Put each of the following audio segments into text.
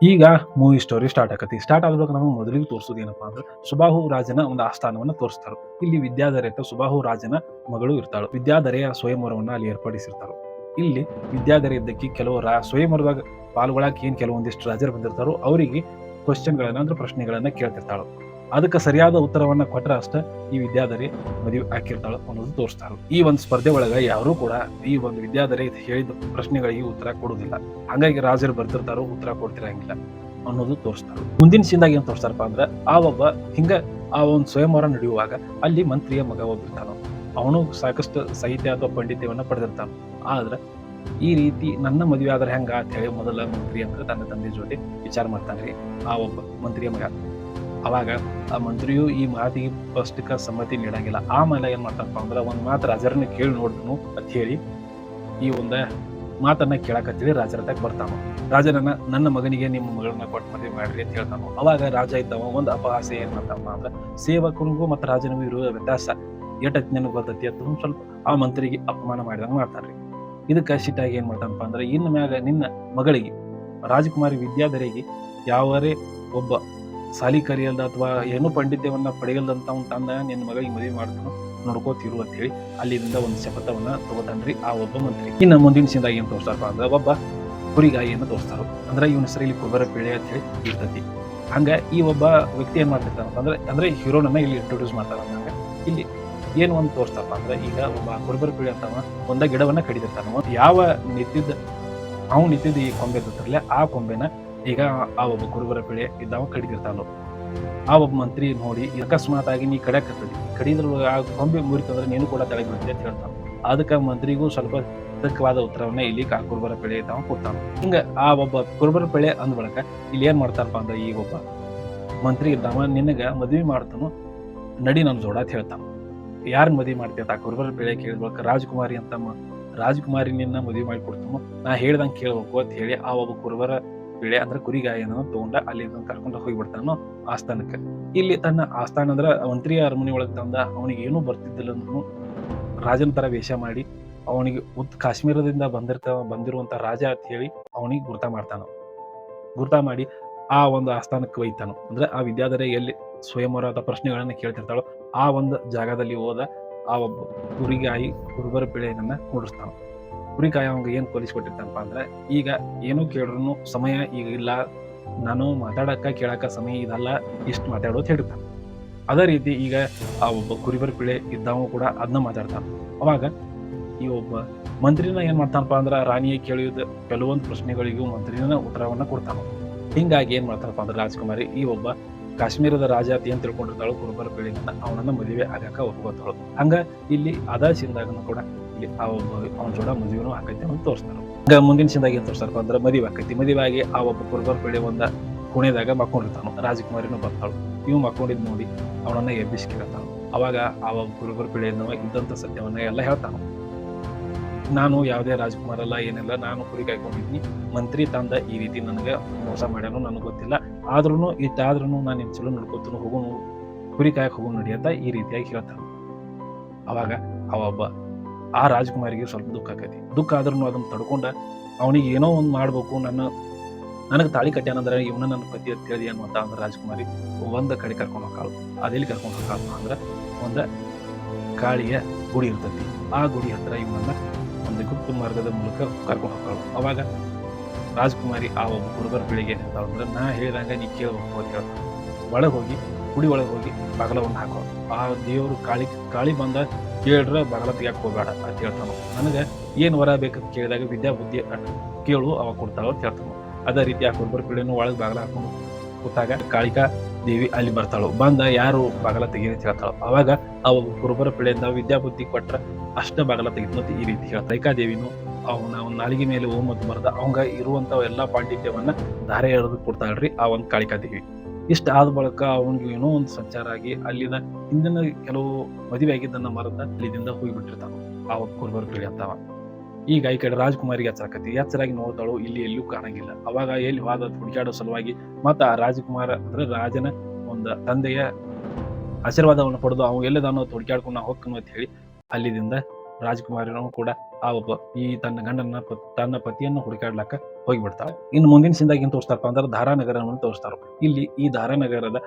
ಈಗ movie story start ಆಕತಿ. Start ಆಗ್ಬೇಕು ನಮಗೆ ಮೊದಲಿಗೆ ತೋರಿಸೋದು ಏನಪ್ಪಾ ಅಂದ್ರೆ ಸುಬಾಹು ರಾಜನ ಒಂದು ಆಸ್ಥಾನವನ್ನ ತೋರಿಸ್ತಾರೆ. ಇಲ್ಲಿ ವಿದ್ಯಾಧರೆ ಅಂತ ಸುಬಾಹು ರಾಜನ ಮಗಳು ಇರ್ತಾಳು. ವಿದ್ಯಾಧರೆಯ ಸ್ವಯಂವರವನ್ನ ಅಲ್ಲಿ ಏರ್ಪಡಿಸಿರ್ತಾರೋ. ಇಲ್ಲಿ ವಿದ್ಯಾಧರೆ ಇದ್ದಕ್ಕೆ ಕೆಲವು ಸ್ವಯಂವರದಾಗ ಪಾಲ್ಗೊಳಕ್ಕೆ ಏನ್ ಕೆಲವೊಂದಿಷ್ಟು ರಾಜರು ಬಂದಿರ್ತಾರೋ ಅವರಿಗೆ ಕ್ವಶನ್ಗಳನ್ನ ಅಂದ್ರೆ ಪ್ರಶ್ನೆಗಳನ್ನ ಕೇಳ್ತಿರ್ತಾಳು. ಅದಕ್ಕೆ ಸರಿಯಾದ ಉತ್ತರವನ್ನ ಕೊಟ್ರ ಅಷ್ಟ ಈ ವಿದ್ಯಾಧರೆ ಮದುವೆ ಹಾಕಿರ್ತಾಳ ಅನ್ನೋದು ತೋರಿಸ್ತಾರ. ಈ ಒಂದು ಸ್ಪರ್ಧೆ ಒಳಗ ಯಾರು ಕೂಡ ಈ ಒಂದು ವಿದ್ಯಾಧರೆ ಹೇಳಿದ ಪ್ರಶ್ನೆಗಳಿಗೆ ಉತ್ತರ ಕೊಡುವುದಿಲ್ಲ. ಹಂಗಾಗಿ ರಾಜರು ಬರ್ತಿರ್ತಾರೋ ಉತ್ತರ ಕೊಡ್ತಿರಂಗಿಲ್ಲ ಅನ್ನೋದು ತೋರಿಸ್ತಾರೆ. ಮುಂದಿನ ಸೀನ್ದಾಗ ಏನ್ ತೋರಿಸ್ತಾರಪ್ಪ ಅಂದ್ರೆ ಆ ಒಬ್ಬ ಹಿಂಗ ಆ ಒಂದು ಸ್ವಯಂವರ ನಡೆಯುವಾಗ ಅಲ್ಲಿ ಮಂತ್ರಿಯ ಮಗ ಒಬ್ಬಿರ್ತಾನ. ಅವನು ಸಾಕಷ್ಟು ಸಾಹಿತ್ಯ ಅಥವಾ ಪಂಡಿತ್ಯವನ್ನ ಪಡೆದಿರ್ತಾನ. ಆದ್ರೆ ಈ ರೀತಿ ನನ್ನ ಮದುವೆ ಆದ್ರೆ ಹೆಂಗ ಅಂತ ಹೇಳಿ ಮೊದಲ ಮಂತ್ರಿ ಅಂದ್ರೆ ತನ್ನ ತಂದೆ ಜೊತೆ ವಿಚಾರ ಮಾಡ್ತಾನ್ರಿ ಆ ಒಬ್ಬ ಮಂತ್ರಿಯ ಮಗ. ಅವಾಗ ಆ ಮಂತ್ರಿಯು ಈ ಮಾತಿಗೆ ಫಸ್ಟ್ಕ ಸಮ್ಮತಿ ನೀಡಂಗಿಲ್ಲ. ಆಮೇಲೆ ಏನ್ ಮಾಡ್ತಾನಪ್ಪ ಅಂದ್ರೆ ಒಂದ್ ಮಾತು ರಾಜರನ್ನ ಕೇಳಿ ನೋಡ್ದನು ಅಂತ ಹೇಳಿ ಈ ಒಂದ ಮಾತನ್ನ ಕೇಳಕತ್ತೇಳಿ ರಾಜರ ತಕ್ಕ ಬರ್ತಾನ. ರಾಜರನ್ನ ನನ್ನ ಮಗನಿಗೆ ನಿಮ್ಮ ಮಗಳನ್ನ ಕೊಟ್ಟು ಮದುವೆ ಮಾಡ್ರಿ ಅಂತ ಹೇಳ್ತಾನು. ಅವಾಗ ರಾಜ ಇದ್ದವ ಒಂದ್ ಅಪಹಾಸ ಏನ್ ಮಾಡ್ತಾನಪ್ಪ ಅಂದ್ರೆ ಸೇವಕನಿಗೂ ಮತ್ತು ರಾಜನಿಗೂ ಇರುವ ವ್ಯತ್ಯಾಸ ಎಷ್ಟೈತಿ ನನಗೆ ಗೊತ್ತೈತಿ ಅಂತ ಸ್ವಲ್ಪ ಆ ಮಂತ್ರಿಗೆ ಅಪಮಾನ ಮಾಡಿದಂಗ ಮಾಡ್ತಾನ್ರಿ. ಇದಕ್ಕ ಸಿಟ್ಟಾಗಿ ಏನ್ ಮಾಡ್ತಾನಪ್ಪ ಅಂದ್ರೆ ಇನ್ ಮ್ಯಾಗ ನಿನ್ನ ಮಗಳಿಗೆ ರಾಜಕುಮಾರಿ ವಿದ್ಯಾಧರೆಗೆ ಯಾವರೇ ಒಬ್ಬ ಸಾಲಿ ಕರಿಯಲ್ದ ಅಥವಾ ಏನೋ ಪಂಡಿತ್ಯವನ್ನ ಪಡೆಯಲ್ದಂತ ಅವ್ನ ತಂದ ನಿನ್ನ ಮಗಳಿಗೆ ಮದುವೆ ಮಾಡ್ತಾನು ನೋಡ್ಕೋತಿರು ಅಂತ ಹೇಳಿ ಅಲ್ಲಿಂದ ಒಂದು ಶಪಥವನ್ನ ತಗೋತಾನ್ರಿ ಆ ಒಬ್ಬ ಮಂತ್ರಿ. ಇನ್ನು ಮುಂದಿನ ಸೀನ್ದಾಗ ಏನ್ ತೋರಿಸ್ತಾರಪ್ಪ ಅಂದ್ರೆ ಒಬ್ಬ ಕುರಿಗಾಯಿಯನ್ನು ತೋರಿಸ್ತಾರ. ಅಂದ್ರೆ ಇವನ ಹೆಸರಲ್ಲಿ ಕೊಬ್ಬರ ಪಿಳೆ ಅಂತ ಹೇಳಿ ಇರ್ತೈತಿ. ಹಂಗ ಈ ಒಬ್ಬ ವ್ಯಕ್ತಿ ಏನ್ ಮಾಡ್ತಿರ್ತಾನಪ್ಪ ಅಂದ್ರೆ ಹೀರೋನನ್ನ ಇಲ್ಲಿ ಇಂಟ್ರೊಡ್ಯೂಸ್ ಮಾಡ್ತಾರ. ಹಂಗ ಇಲ್ಲಿ ಏನ್ ಒಂದು ತೋರಿಸ್ತಾರಪ್ಪ ಅಂದ್ರೆ ಈಗ ಒಬ್ಬ ಕೊಬ್ಬರ ಪಿಳೆ ಅಂತವ ಒಂದ ಗಿಡವನ್ನ ಕಡಿದಿರ್ತಾನ. ಯಾವ ನಿಂತಿದ್ದ ಈ ಕೊಂಬೆ ಇರ್ತಿರ್ಲಿಲ್ಲ ಆ ಕೊಂಬೆನ ಈಗ ಆ ಒಬ್ಬ ಕುರುಬರ ಪಿಳೆ ಇದ್ದವ ಕಡಿದಿರ್ತಾನು. ಆ ಒಬ್ಬ ಮಂತ್ರಿ ನೋಡಿ ಅಕಸ್ಮಾತ್ ಆಗಿ ನೀ ಕಡಿಯಾಕತ್ತದಿ, ಕಡಿದ್ರ ಆ ಕೊಂಬೆ ಮುರಿತಂದ್ರೆ ನೀನು ಕೂಡ ತಳಗ್ ಬೀಳ್ತಿ ಅಂತ ಹೇಳ್ತಾನ. ಅದಕ್ಕ ಮಂತ್ರಿಗೂ ಸ್ವಲ್ಪ ತಕ್ಕವಾದ ಉತ್ತರವನ್ನ ಇಲ್ಲಿ ಕುರುಬರ ಪಿಳೆ ಇದ್ದವ ಕೊಡ್ತಾನ. ಹಿಂಗ ಆ ಒಬ್ಬ ಕುರುಬರ ಪಿಳೆ ಅಂದ ಬಳಕ ಇಲ್ಲಿ ಏನ್ ಮಾಡ್ತಾರಪ್ಪ ಅಂದ್ರೆ ಈ ಒಬ್ಬ ಮಂತ್ರಿ ಇದ್ದವ ನಿನಗ ಮದ್ವಿ ಮಾಡ್ತಾನು ನಡಿ ನನ್ ಜೋಡ ಅಂತ ಹೇಳ್ತಾನ. ಯಾರ್ ಮದ್ವಿ ಮಾಡ್ತೀಯ ಕುರುಬರ ಪಿಳೆ ಕೇಳಿದ ಬಳಕ ರಾಜಕುಮಾರಿ ಅಂತ ರಾಜಕುಮಾರಿ ನಿನ್ನ ಮದ್ವಿ ಮಾಡಿ ಕೊಡ್ತಾನು, ನಾ ಹೇಳ್ದಂಗ ಕೇಳ್ಬೇಕು ಅಂತ ಹೇಳಿ ಆ ಒಬ್ಬ ಕುರುಬರ ಪಿಳೆ ಅಂದ್ರೆ ಕುರಿಗಾಯನ ತಗೊಂಡ ಅಲ್ಲಿ ಕರ್ಕೊಂಡ ಹೋಗ್ಬಿಡ್ತಾನೋ ಆಸ್ಥಾನಕ್ಕೆ. ಇಲ್ಲಿ ತನ್ನ ಆಸ್ಥಾನ ಅಂದ್ರ ಮಂತ್ರಿಯ ಅರಮನೆ ಒಳಗ್ ತಂದ ಅವನಿಗೆ ಏನೂ ಬರ್ತಿದ್ದಿಲ್ಲ ಅಂದ್ರೂ ರಾಜನ ತರ ವೇಷ ಮಾಡಿ ಅವನಿಗೆ ಕಾಶ್ಮೀರದಿಂದ ಬಂದಿರುವಂತ ರಾಜ ಅಂತ ಹೇಳಿ ಅವನಿಗೆ ಗುರ್ತಾ ಮಾಡಿ ಆ ಒಂದು ಆಸ್ಥಾನಕ್ಕೆ ಒಯ್ತಾನು. ಅಂದ್ರೆ ಆ ವಿದ್ಯಾಧರೆ ಎಲ್ಲಿ ಸ್ವಯಂವರದ ಪ್ರಶ್ನೆಗಳನ್ನ ಕೇಳ್ತಿರ್ತಾಳೋ ಆ ಒಂದು ಜಾಗದಲ್ಲಿ ಹೋದ ಆ ಒಬ್ಬ ಕುರುಬರ ಪಿಳೆಯನ್ನ ಕೂಡಿಸ್ತಾನ. ಕುರಿಕಾಯ ಅವಂಗ ಏನ್ ಕೊಲಿಸ್ಕೊಟ್ಟಿರ್ತಾನಪ್ಪ ಅಂದ್ರೆ ಈಗ ಏನೋ ಕೇಳ್ರು ಸಮಯ ಈಗ ಇಲ್ಲ, ನಾನು ಮಾತಾಡಕ ಕೇಳಕ ಸಮಯ ಇದಲ್ಲ, ಇಷ್ಟು ಮಾತಾಡೋದು ಹೇಳಿರ್ತಾನ. ಅದೇ ರೀತಿ ಈಗ ಆ ಒಬ್ಬ ಕುರಿಬರ ಪಿಳೆ ಇದ್ದವ ಕೂಡ ಅದನ್ನ ಮಾತಾಡ್ತಾನ. ಅವಾಗ ಈ ಒಬ್ಬ ಮಂತ್ರಿನ ಏನ್ ಮಾಡ್ತಾನಪ್ಪ ಅಂದ್ರ ರಾಣಿಯ ಕೇಳಿದ ಕೆಲವೊಂದು ಪ್ರಶ್ನೆಗಳಿಗೂ ಮಂತ್ರಿನ ಉತ್ತರವನ್ನ ಕೊಡ್ತಾನ. ಹಿಂಗಾಗಿ ಏನ್ ಮಾಡ್ತಾರಪ್ಪ ಅಂದ್ರೆ ರಾಜಕುಮಾರಿ ಈ ಒಬ್ಬ ಕಾಶ್ಮೀರದ ರಾಜ ಅಂತ ಏನ್ ತಿಳ್ಕೊಂಡಿರ್ತಾಳು ಕುರುಬರ ಪಿಳೆಯನ್ನ ಅವನನ್ನ ಮದುವೆ ಆಗಾಕ ಒಪ್ಕೋತಾಳು. ಹಂಗ ಇಲ್ಲಿ ಅದ ಸೀನ್ದಾಗನು ಕೂಡ ಇಲ್ಲಿ ಆ ಒಬ್ಬ ಅವನ ಜೋಡ ಮದುವೆನೂ ಆಕೈತಿ ಅಂತ ತೋರಿಸ್ತಾರ. ಹಂಗ ಮುಂದಿನ ಸೀನ್ದಾಗ ಏನ್ ತೋರಿಸ್ತಾರಪ್ಪ ಅಂದ್ರೆ ಮದುವೆ ಆಕೈತಿ. ಮದುವೆ ಆಗಿ ಆ ಒಬ್ಬ ಕುರುಬರ ಪಿಳೆ ಒಂದ ಕುಣಿದಾಗ ಮಕ್ಕೊಂಡಿರ್ತಾನು. ರಾಜಕುಮಾರಿನೂ ಬರ್ತಾಳು. ಇವ್ ಮಕ್ಕೊಂಡಿದ್ ನೋಡಿ ಅವನನ್ನ ಎಬ್ಬಿಸ್ಕಿರತಾನು. ಅವಾಗ ಆ ಒಬ್ಬ ಕುರುಬರ ಪಿಳೆಯನ್ನ ಇದ್ದಂತ ಸತ್ಯವನ್ನ ಎಲ್ಲ ಹೇಳ್ತಾನು. ನಾನು ಯಾವುದೇ ರಾಜಕುಮಾರ್ ಅಲ್ಲ, ಏನಿಲ್ಲ, ನಾನು ಕುರಿ ಕಾಯ್ಕೊಂಡಿದ್ನಿ. ಮಂತ್ರಿ ತಂದ ಈ ರೀತಿ ನನಗೆ ಮೋಸ ಮಾಡ್ಯಾನು, ನನಗೆ ಗೊತ್ತಿಲ್ಲ. ಇಷ್ಟಾದ್ರೂ ನಾನು ನಿನ್ ಚಲೋ ನೋಡ್ಕೊತನು, ಹೋಗೋನು ಕುರಿ ಕಾಯಕ್ ಹೋಗೋನು ನಡಿ ಅಂತ ಈ ರೀತಿಯಾಗಿ ಹೇಳ್ತಾನ. ಅವಾಗ ಒಬ್ಬ ಆ ರಾಜಕುಮಾರಿಗೆ ಸ್ವಲ್ಪ ದುಃಖ ಆಕೈತಿ. ದುಃಖ ಆದ್ರೂ ಅದನ್ನ ತಡ್ಕೊಂಡ ಅವನಿಗೆ ಏನೋ ಒಂದ್ ಮಾಡ್ಬೇಕು, ನನಗೆ ತಾಳಿ ಕಟ್ಟ್ಯಾನಂದ್ರೆ ಇವನ ನನ್ನ ಪತಿ ಅಂತ ಹೇಳಿ ಏನು ಅಂತ ಅಂದ್ರೆ ರಾಜಕುಮಾರಿ ಒಂದ ಕಡೆ ಕರ್ಕೊಂಡು ಹೋಗಾಳು. ಅದೆಲ್ಲಿ ಕರ್ಕೊಂಡು ಹೋಗಾಳ ಅಂದ್ರೆ ಒಂದ ಕಾಳಿಯ ಗುಡಿ ಇರ್ತೈತಿ. ಆ ಗುಡಿ ಹತ್ರ ಇವನನ್ನ ಒಂದು ಗುಪ್ತ ಮಾರ್ಗದ ಮೂಲಕ ಕರ್ಕೊಂಡು ಹೋಗಾಳು. ಅವಾಗ ರಾಜಕುಮಾರಿ ಆ ಒಬ್ಬ ಕುರುಬರ ಪಿಳಿಗೆ ಏನಿರ್ತಾವ ಅಂದ್ರೆ ನಾ ಹೇಳಿದಂಗ ನೀ ಕೇಳ್ಬೇಕು ಅಂತ ಹೇಳ್ತಾನೆ. ಒಳಗೆ ಹೋಗಿ ಗುಡಿ ಒಳಗೆ ಹೋಗಿ ಬಾಗಲವನ್ನು ಹಾಕೋ. ಆ ದೇವ್ರು ಕಾಳಿ ಬಂದ ಕೇಳ್ರ ಬಾಗಲ ತೆಗಿಯಕ್ ಹೋಗ್ಬೇಡ ಅಂತ ಹೇಳ್ತಾನು. ನನಗೆ ಏನ್ ವರ ಬೇಕಂತ ಕೇಳಿದಾಗ ವಿದ್ಯಾ ಬುದ್ಧಿ ಕೇಳು ಅವಾಗ ಕೊಡ್ತಾಳ ಅಂತ ಹೇಳ್ತಾನು. ಅದೇ ರೀತಿ ಆ ಕುರುಬರ ಪಿಳಿಯನ್ನು ಒಳಗೆ ಬಾಗಲ ಹಾಕೊಂಡು ಕೂತಾಗ ಕಾಳಿಕಾ ದೇವಿ ಅಲ್ಲಿ ಬರ್ತಾಳು. ಬಂದ ಯಾರು ಬಾಗಲ ತೆಗೀರಿ ಅಂತ ಹೇಳ್ತಾಳು. ಅವಾಗ ಆ ಒಬ್ಬ ಕುರುಬರ ಪಿಳೆಯಿಂದ ವಿದ್ಯಾ ಬುದ್ಧಿ ಕೊಟ್ರ ಅಷ್ಟ ಬಾಗಲ ತೆಗಿತ ಈ ರೀತಿ ಹೇಳ್ತಾ ಕಾಳಿಕಾ ದೇವಿನು ಅವನ ನಾಲಿಗೆ ಮೇಲೆ ಓಮತ್ ಬರದ ಅವಂಗ ಇರುವಂತ ಎಲ್ಲಾ ಪಾಂಡಿತ್ಯವನ್ನ ಧಾರೆ ಎಳೆದು ಕೊಡ್ತಾಳ್ರಿ ಆ ಒಂದ್ ಕಾಳಿಕಾ ದೇವಿ. ಇಷ್ಟ ಆದ ಬಳಿಕ ಅವನಿಗೆ ಏನೋ ಒಂದು ಸಂಚಾರ ಆಗಿ ಅಲ್ಲಿನ ಹಿಂದಿನ ಕೆಲವು ಮದುವೆ ಆಗಿದ್ದನ್ನ ಮರದ ಅಲ್ಲಿದಿಂದ ಹೋಗಿಬಿಟ್ಟಿರ್ತಾನ ಆ ಒಬ್ಬ ಕುರುಬರ ಪಿಳಿ ಅಂತವ. ಈಗ ಈ ಕಡೆ ರಾಜಕುಮಾರಿಗೆ ಎಚ್ಚರಾಗಿ ನೋಡ್ತಾಳು, ಇಲ್ಲಿ ಎಲ್ಲೂ ಕಾಣಂಗಿಲ್ಲ. ಅವಾಗ ಎಲ್ಲಿ ಹೋದ ಹುಡುಕಾಡೋ ಸಲುವಾಗಿ ಮತ್ತ ಆ ರಾಜಕುಮಾರ ಅಂದ್ರೆ ರಾಜನ ಒಂದು ತಂದೆಯ ಆಶೀರ್ವಾದವನ್ನು ಪಡೆದು ಅವ್ ಎಲ್ಲದಾನೋ ಹುಡುಕಾಡ್ಕೊಂಡು ನಾ ಹೋಗ್ಕನು ಅಂತ ಹೇಳಿ ಅಲ್ಲಿದಿಂದ ರಾಜಕುಮಾರಿನೂ ಕೂಡ ಆ ಒಬ್ಬ ಈ ತನ್ನ ಗಂಡನ ತನ್ನ ಪತಿಯನ್ನು ಹುಡುಕಾಡ್ಲಕ್ಕ ಹೋಗಿಬಿಡ್ತಾಳೆ. ಇನ್ನು ಮುಂದಿನ ಸಿಂದಾಗ ಏನ್ ತೋರಿಸ್ತಾರಪ್ಪ ಅಂದ್ರೆ ಧಾರಾನಗರವನ್ನು ತೋರಿಸ್ತಾರ. ಇಲ್ಲಿ ಈ ಧಾರಾನಗರದ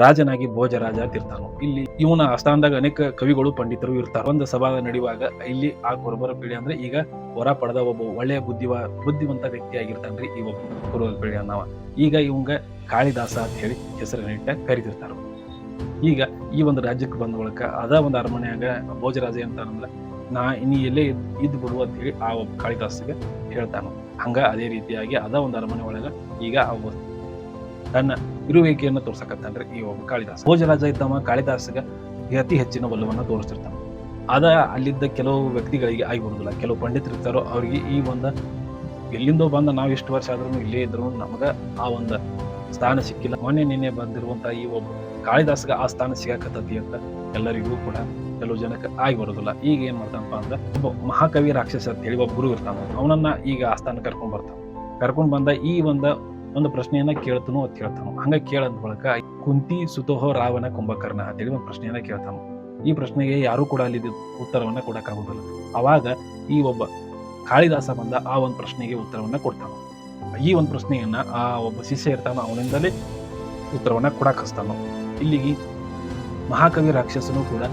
ರಾಜನಾಗಿ ಭೋಜರಾಜ ತಿರ್ತಾನು. ಇಲ್ಲಿ ಇವನ ಆಸ್ಥಾನದಾಗ ಅನೇಕ ಕವಿಗಳು ಪಂಡಿತರು ಇರ್ತಾರ. ಒಂದು ಸಭಾ ನಡೆಯುವಾಗ ಇಲ್ಲಿ ಆ ಕುರುಬರ ಪೀಳಿ ಅಂದ್ರೆ ಈಗ ಹೊರ ಪಡೆದ ಒಬ್ಬ ಒಳ್ಳೆಯ ಬುದ್ಧಿವಂತ ವ್ಯಕ್ತಿ ಆಗಿರ್ತಾನ್ರಿ ಈ ಒಬ್ಬ ಕುರುಬರ ಪೀಳಿ ಅನ್ನವ. ಈಗ ಇವಂಗ ಕಾಳಿದಾಸ ಅಂತ ಹೇಳಿ ಹೆಸರಿನಿಟ್ಟ ಕರಿತಿರ್ತಾರ. ಈಗ ಈ ಒಂದು ರಾಜ್ಯಕ್ಕೆ ಬಂದ ಬಳಿಕ ಅದ ಒಂದು ಅರಮನೆಯಾಗ ಭೋಜರಾಜ ಅಂತಾನಂದ್ರ ನೀ ಎಲ್ಲೇ ಇದ್ದು ಬಿಡು ಅಂತ ಹೇಳಿ ಆ ಒಬ್ಬ ಕಾಳಿದಾಸಗೆ ಹೇಳ್ತಾನ. ಹಂಗ ಅದೇ ರೀತಿಯಾಗಿ ಅದ ಒಂದು ಅರಮನೆ ಒಳಗ ಈಗ ತನ್ನ ಇರುವಿಕೆಯನ್ನು ತೋರ್ಸಕತ್ತಾನ್ರಿ ಈ ಒಬ್ಬ ಕಾಳಿದಾಸ. ಭೋಜರಾಜ ಇದ್ದವ ಕಾಳಿದಾಸಗ ಅತಿ ಹೆಚ್ಚಿನ ಒಲವನ್ನ ತೋರಿಸ್ತಿರ್ತಾನ. ಅದ ಅಲ್ಲಿದ್ದ ಕೆಲವು ವ್ಯಕ್ತಿಗಳಿಗೆ ಆಗಿ ಬರುದಿಲ್ಲ. ಕೆಲವು ಪಂಡಿತರು ಇರ್ತಾರೋ ಅವ್ರಿಗೆ ಈ ಒಂದು ಎಲ್ಲಿಂದೋ ಬಂದ ನಾವು ಇಷ್ಟು ವರ್ಷ ಆದ್ರೂ ಇಲ್ಲೇ ಇದ್ರು ನಮಗ ಆ ಒಂದು ಸ್ಥಾನ ಸಿಕ್ಕಿಲ್ಲ. ಮೊನ್ನೆ ನಿನ್ನೆ ಬಂದಿರುವಂತ ಈ ಒಬ್ಬ ಕಾಳಿದಾಸಗ ಆ ಸ್ಥಾನ ಸಿಗಾಕತ್ತತಿ ಅಂತ ಎಲ್ಲರಿಗೂ ಕೂಡ ಕೆಲವು ಜನಕ್ಕೆ ಆಗಿ ಬರೋದಿಲ್ಲ. ಈಗ ಏನ್ ಮಾಡ್ತಾನಪ್ಪ ಅಂದ್ರೆ ಒಬ್ಬ ಮಹಾಕವಿ ರಾಕ್ಷಸ ಅಂತ ಹೇಳಿ ಒಬ್ಬ ಗುರು ಇರ್ತಾನ. ಅವನನ್ನ ಈಗ ಆ ಸ್ಥಾನ ಕರ್ಕೊಂಡ್ ಬಂದ ಈ ಒಂದು ಪ್ರಶ್ನೆಯನ್ನ ಕೇಳ್ತಾನು ಅಂತ ಹೇಳ್ತಾನು. ಹಂಗ ಕೇಳಂದ ಬಳಿಕ ಕುಂತಿ ಸುತೋಹೋ ರಾವಣ ಕುಂಭಕರ್ಣ ಅಂತೇಳಿ ಒಂದು ಪ್ರಶ್ನೆಯನ್ನ ಕೇಳ್ತಾನು. ಈ ಪ್ರಶ್ನೆಗೆ ಯಾರು ಕೂಡ ಅಲ್ಲಿ ಉತ್ತರವನ್ನ ಕೊಡಕ್ಕಾಗುದಿಲ್ಲ. ಅವಾಗ ಈ ಒಬ್ಬ ಕಾಳಿದಾಸ ಬಂದ ಆ ಒಂದು ಪ್ರಶ್ನೆಗೆ ಉತ್ತರವನ್ನ ಕೊಡ್ತಾನ. ಈ ಒಂದು ಪ್ರಶ್ನೆಯನ್ನ ಆ ಒಬ್ಬ ಶಿಷ್ಯ ಇರ್ತಾನ ಅವನಿಂದಲೇ ಉತ್ತರವನ್ನ ಕೊಡಕ್ ಹಸ್ತಾನು. ಇಲ್ಲಿಗೆ ಮಹಾಕವಿ ರಾಕ್ಷಸನು ಕೂಡ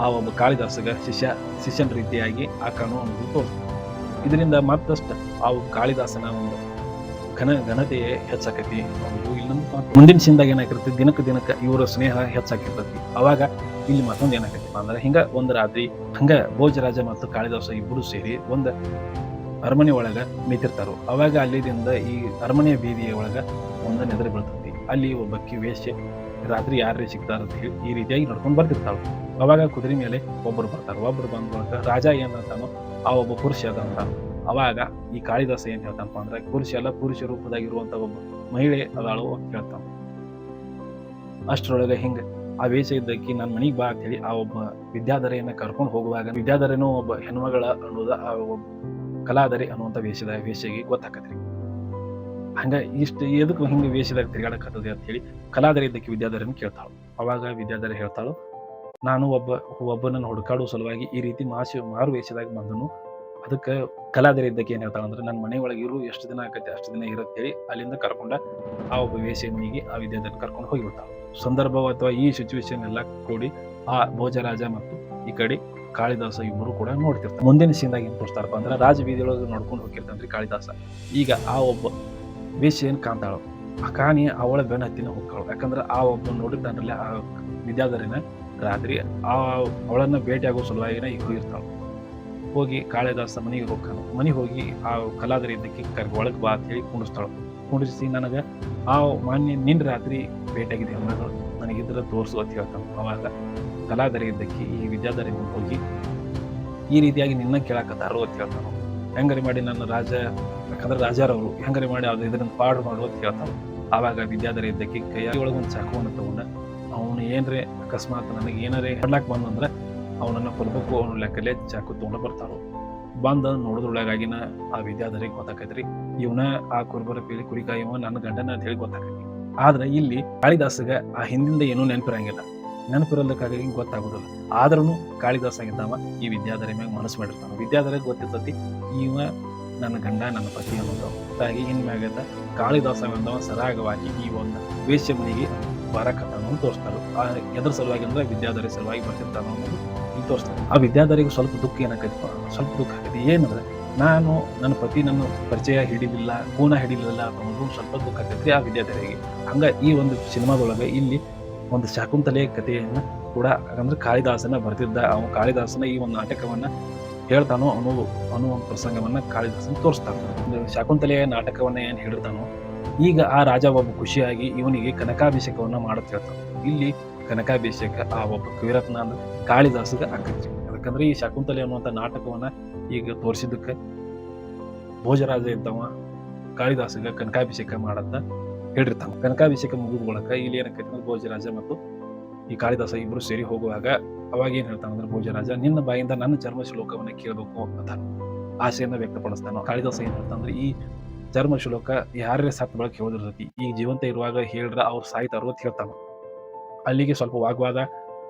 ಆ ಒಬ್ಬ ಕಾಳಿದಾಸಗ ಶಿಷ್ಯನ ರೀತಿಯಾಗಿ ಆ ಕಾಣು ಅನ್ನೋದು ತೋರಿಸ್ತಾನೆ. ಇದರಿಂದ ಮತ್ತಷ್ಟು ಆ ಕಾಳಿದಾಸನ ಒಂದು ಘನತೆಯೇ ಹೆಚ್ಚಾಕತಿ. ಮುಂದಿನ ಸಿಂದಾಗ ಏನಾಗಿರ್ತೈತಿ, ದಿನಕ್ಕೆ ಇವರ ಸ್ನೇಹ ಹೆಚ್ಚಾಕಿರ್ತೈತಿ. ಅವಾಗ ಇಲ್ಲಿ ಮತ್ತೊಂದು ಏನಾಗತ್ತಪ್ಪ ಅಂದ್ರೆ ಹಿಂಗ ಒಂದು ರಾತ್ರಿ ಹಂಗ ಭೋಜರಾಜ ಮತ್ತು ಕಾಳಿದಾಸ ಇಬ್ಬರು ಸೇರಿ ಒಂದು ಅರಮನೆ ಒಳಗ ನಿಂತಿರ್ತಾರು. ಅವಾಗ ಅಲ್ಲಿದಿಂದ ಈ ಅರಮನೆಯ ಬೀದಿಯ ಒಳಗ ಒಂದು ನೆದರಿ ಬೀಳ್ತೈತಿ. ಅಲ್ಲಿ ಒಬ್ಬಕ್ಕಿ ವೇಶ್ಯೆ ರಾತ್ರಿ ಯಾರೇ ಸಿಗ್ತಾರ ಅಂತ ಹೇಳಿ ಈ ರೀತಿಯಾಗಿ ನಡ್ಕೊಂಡು ಬರ್ತಿರ್ತಾಳು. ಅವಾಗ ಕುದುರೆ ಮೇಲೆ ಒಬ್ಬರು ಬರ್ತಾರ. ಒಬ್ಬರು ಬಂದ ರಾಜ ಏನಂತಾನೋ ಆ ಒಬ್ಬ ಪುರುಷ ಅದ ಅಂತಾನ. ಅವಾಗ ಈ ಕಾಳಿದಾಸ ಏನ್ ಹೇಳ್ತಾನಪ್ಪ ಅಂದ್ರೆ ಪುರುಷ ರೂಪದಾಗಿರುವಂತ ಒಬ್ಬ ಮಹಿಳೆ ಅದಾಳು ಅಂತ ಹೇಳ್ತಾನ. ಅಷ್ಟರೊಳಗೆ ಹಿಂಗ ಆ ವೇಷ ಇದ್ದಕ್ಕಿ ನನ್ನ ಮನಿಗ್ ಬಾ ಅಂತ ಹೇಳಿ ಆ ಒಬ್ಬ ವಿದ್ಯಾಧರೆಯನ್ನ ಕರ್ಕೊಂಡು ಹೋಗುವಾಗ ವಿದ್ಯಾಧರೆನೂ ಒಬ್ಬ ಹೆಣ್ಮಗಳ ಅನ್ನೋದ ಆ ಒಬ್ಬ ಕಲಾಧರೆ ಅನ್ನುವಂತ ವೇಷಗೆ ಗೊತ್ತಾಕತ್ರಿ. ಹಂಗ ಎದಕ್ಕೂ ಹಿಂಗ ವೇಷದಾಗ ತಿರುಗಾಡಕತ್ತದೆ ಅಂತ ಹೇಳಿ ಕಲಾಧರೆ ಇದ್ದಕ್ಕೆ ವಿದ್ಯಾಧರೆಯನ್ನು ಕೇಳ್ತಾಳು. ಅವಾಗ ವಿದ್ಯಾಧರೆ ಹೇಳ್ತಾಳು, ನಾನು ಒಬ್ಬನನ್ನು ಹುಡುಕಾಡುವ ಸಲುವಾಗಿ ಈ ರೀತಿ ಮಾರು ವೇಷದಾಗ ಬಂದನು. ಅದಕ್ಕೆ ಕಲಾಧರೆ ಇದ್ದಕ್ಕೆ ಏನ್ ಹೇಳ್ತಾಳ ಅಂದ್ರೆ ನನ್ನ ಮನೆ ಒಳಗೆ ಇರು, ಎಷ್ಟು ದಿನ ಆಕತಿ ಅಷ್ಟು ದಿನ ಇರತ್ತೇಳಿ ಅಲ್ಲಿಂದ ಕರ್ಕೊಂಡ ಆ ಒಬ್ಬ ವೇಷೆ ಮನೆಗೆ ಆ ವಿದ್ಯಾಧರೆ ಕರ್ಕೊಂಡು ಹೋಗಿಬಿಡ್ತಾಳ. ಸಂದರ್ಭ ಅಥವಾ ಈ ಸಿಚುವೇಶನ್ ಎಲ್ಲ ಕೂಡಿ ಆ ಭೋಜರಾಜ ಮತ್ತು ಈ ಕಡೆ ಕಾಳಿದಾಸ ಇಬ್ಬರು ಕೂಡ ನೋಡ್ತಿರ್ತಾರೆ. ಮುಂದಿನ ಸೀನ್ದಾಗ ಏನ್ ತೋರಿಸ್ತಾರಪ್ಪ ಅಂದ್ರೆ ರಾಜ ಬೀದಿಯೊಳಗೆ ನೋಡ್ಕೊಂಡು ಹೋಗಿರ್ತಾನ್ರಿ ಕಾಳಿದಾಸ. ಈಗ ಆ ಒಬ್ಬ ವೇಷೆ ಏನ್ ಕಾಣ್ತಾಳು, ಆ ಕಾಣಿ ಅವಳ ಬೆನ್ನ ಹತ್ತಿನ ಹೋಗ್ತಾಳು. ಯಾಕಂದ್ರೆ ಆ ಒಬ್ಬ ನೋಡಿರ್ತಾನಲ್ಲ ಆ ವಿದ್ಯಾಧರಿನ ರಾತ್ರಿ ಅವಳನ್ನ ಭೇಟಿ ಆಗೋ ಸಲುವಾಗಿನ ಈಗ ಹೋಗಿರ್ತಾಳು. ಹೋಗಿ ಕಾಳಿದಾಸ ಮನೆಗೆ ಹೋಗಿ ಆ ಕಲಾಧರೆ ಇದ್ದಕ್ಕೆ ಒಳಗೆ ಬಾ ಅಂತ ಹೇಳಿ ಕುಂಡಿಸಿ ನನಗೆ ಆ ನಿನ್ನ ರಾತ್ರಿ ಭೇಟಿಯಾಗಿದೆ ಹೆಣ್ಮಗಳು ನನಗಿದ್ರೆ ತೋರಿಸು ಅಂತ ಹೇಳ್ತಾನೆ. ಅವಾಗ ಕಲಾಧರೆ ಇದ್ದಕ್ಕೆ ಈ ವಿದ್ಯಾಧರೆ ಹೋಗಿ ಈ ರೀತಿಯಾಗಿ ನಿನ್ನ ಕೇಳಾಕತ್ತಾರು ಅಂತ ಹೇಳ್ತಾನು. ಹೆಂಗರಿ ಮಾಡಿ ನನ್ನ ಯಾಕಂದ್ರೆ ರಾಜಾರವರು ಹೆಂಗರಿ ಮಾಡಿ ಅದು ಇದನ್ನ ಪಾಡು ಮಾಡು ಅಂತ ಹೇಳ್ತಾನೆ. ಆವಾಗ ವಿದ್ಯಾಧರೆ ಇದ್ದಕ್ಕೆ ಕೈಯೊಳಗೆ ಒಂದು ಚಾಕುವನ್ನು ತಗೊಂಡ ಅವನು ಏನ್ರೆ ಅಕಸ್ಮಾತ್ ನನಗೆ ಏನಾರೇ ಹೊಡ್ಲಾಕ್ ಬಂದಂದ್ರೆ ಅವನನ್ನ ಕೊಲ್ಬೇಕು ಅವನ ಲೆಕ್ಕಲ್ಲೇ ಚಾಕು ತಗೊಂಡು ಬರ್ತಾರೋ. ಬಂದ ನೋಡಿದ್ರೊಳಗಾಗಿನ ಆ ವಿದ್ಯಾಧರಿಗೆ ಗೊತ್ತಾಕೈತ್ರಿ ಇವನ ಆ ಕುರುಬರ ಪೀಳಿ ಕುರಿಕಾಯಿ ಇವ ನನ್ನ ಗಂಡನ ಅಂತ ಹೇಳಿ ಗೊತ್ತಾಕೈತಿ. ಆದ್ರೆ ಇಲ್ಲಿ ಕಾಳಿದಾಸಗ ಆ ಹಿಂದಿಂದ ಏನೂ ನೆನಪಿರಲ್ದಕ್ಕಾಗಿ ಗೊತ್ತಾಗೋದಿಲ್ಲ. ಆದ್ರೂ ಕಾಳಿದಾಸ ಇದ್ದಾವ ಈ ವಿದ್ಯಾಧರೆ ಮ್ಯಾಗ ಮನಸ್ಸು ಮಾಡಿರ್ತಾನ. ವಿದ್ಯಾಧರಿಗೆ ಗೊತ್ತಿರ್ತತಿ ಇವ ನನ್ನ ಗಂಡ ನನ್ನ ಪತಿ ಅನ್ನೋದು. ಹಾಗಾಗಿ ಇನ್ಮ್ಯಾಗದ ಕಾಳಿದಾಸ ಎಂದವ ಸರಾಗವಾಗಿ ಈ ಒಂದು ವೇಶ್ಯ ಮನೆಗೆ ಬರಕತ್ತಾನು ತೋರಿಸ್ತಾರ. ಎದ್ರ ಸಲುವಾಗಿ ಅಂದ್ರೆ ವಿದ್ಯಾಧರೆ ಸಲುವಾಗಿ ಬರ್ತಿರ್ತಾನ ಅನ್ನೋದು ಇಲ್ಲಿ ತೋರಿಸ್ತಾರೆ. ಆ ವಿದ್ಯಾಧರಿಗೆ ಸ್ವಲ್ಪ ದುಃಖ ಆಗೈತಿ. ಏನಂದ್ರೆ ನಾನು ನನ್ನ ಪತಿ ನನ್ನ ಪರಿಚಯ ಹಿಡಿಲಿಲ್ಲ, ಕೂನ ಹಿಡಿಲಿಲ್ಲ ಅನ್ನೋದು ಸ್ವಲ್ಪ ದುಃಖ ಆಗೈತ್ರಿ ಆ ವಿದ್ಯಾಧರಿಗೆ. ಹಂಗ ಈ ಒಂದು ಸಿನಿಮಾದೊಳಗೆ ಇಲ್ಲಿ ಒಂದು ಶಾಕುಂತಲೆಯ ಕಥೆಯನ್ನ ಕೂಡ ಅಂದ್ರೆ ಕಾಳಿದಾಸನ ಬರ್ತಿದ್ದ ಅವನು ಕಾಳಿದಾಸನ ಈ ಒಂದು ನಾಟಕವನ್ನ ಹೇಳ್ತಾನೋ ಅನ್ನೋ ಒಂದು ಪ್ರಸಂಗವನ್ನ ಕಾಳಿದಾಸನ ತೋರಿಸ್ತಾನ. ಶಾಕುಂತಲೆಯ ನಾಟಕವನ್ನ ಏನ್ ಹೇಳಿರ್ತಾನೋ ಈಗ ಆ ರಾಜ ಒಬ್ಬ ಖುಷಿಯಾಗಿ ಇವನಿಗೆ ಕನಕಾಭಿಷೇಕವನ್ನ ಮಾಡತ್ ಹೇಳ್ತಾನ. ಇಲ್ಲಿ ಕನಕಾಭಿಷೇಕ ಆ ಒಬ್ಬ ಕವಿರತ್ನ ಅಂದ್ರೆ ಕಾಳಿದಾಸಗ ಆಕೈತಿ. ಯಾಕಂದ್ರೆ ಈ ಶಾಕುಂತಲೆ ಅನ್ನುವಂಥ ನಾಟಕವನ್ನ ಈಗ ತೋರಿಸಿದ್ದಕ್ಕೆ ಭೋಜರಾಜ ಇದ್ದವ ಕಾಳಿದಾಸಗ ಕನಕಾಭಿಷೇಕ ಮಾಡತ್ತ ಹೇಳಿರ್ತಾನ. ಕನಕಾಭಿಷೇಕ ಮುಗಿದ ಬಳಿಕ ಇಲ್ಲಿ ಏನಕ್ಕೈತಿ ಅಂದ್ರೆ ಭೋಜರಾಜ ಮತ್ತು ಈ ಕಾಳಿದಾಸ ಇಬ್ರು ಸೇರಿ ಹೋಗುವಾಗ ಅವಾಗ ಏನ್ ಹೇಳ್ತಾನಂದ್ರೆ ಭೋಜರಾಜ ನಿನ್ನ ಬಾಯಿಂದ ನನ್ನ ಚರ್ಮ ಶ್ಲೋಕವನ್ನ ಕೇಳಬೇಕು ಅಂತ ಆಸೆಯನ್ನ ವ್ಯಕ್ತಪಡಿಸ್ತಾನ. ಕಾಳಿದಾಸ ಏನ್ ಹೇಳ್ತಾನಂದ್ರೆ ಈ ಚರ್ಮ ಶ್ಲೋಕ ಯಾರೇ ಸತ್ ಬಳಕೆ ಹೋದಿರ್ತೈತಿ, ಈಗ ಜೀವಂತ ಇರುವಾಗ ಹೇಳ್ರ ಅವ್ರು ಸಾಯ್ತಾರು ಅಂತ ಹೇಳ್ತಾನ. ಅಲ್ಲಿಗೆ ಸ್ವಲ್ಪ ವಾಗ್ವಾದ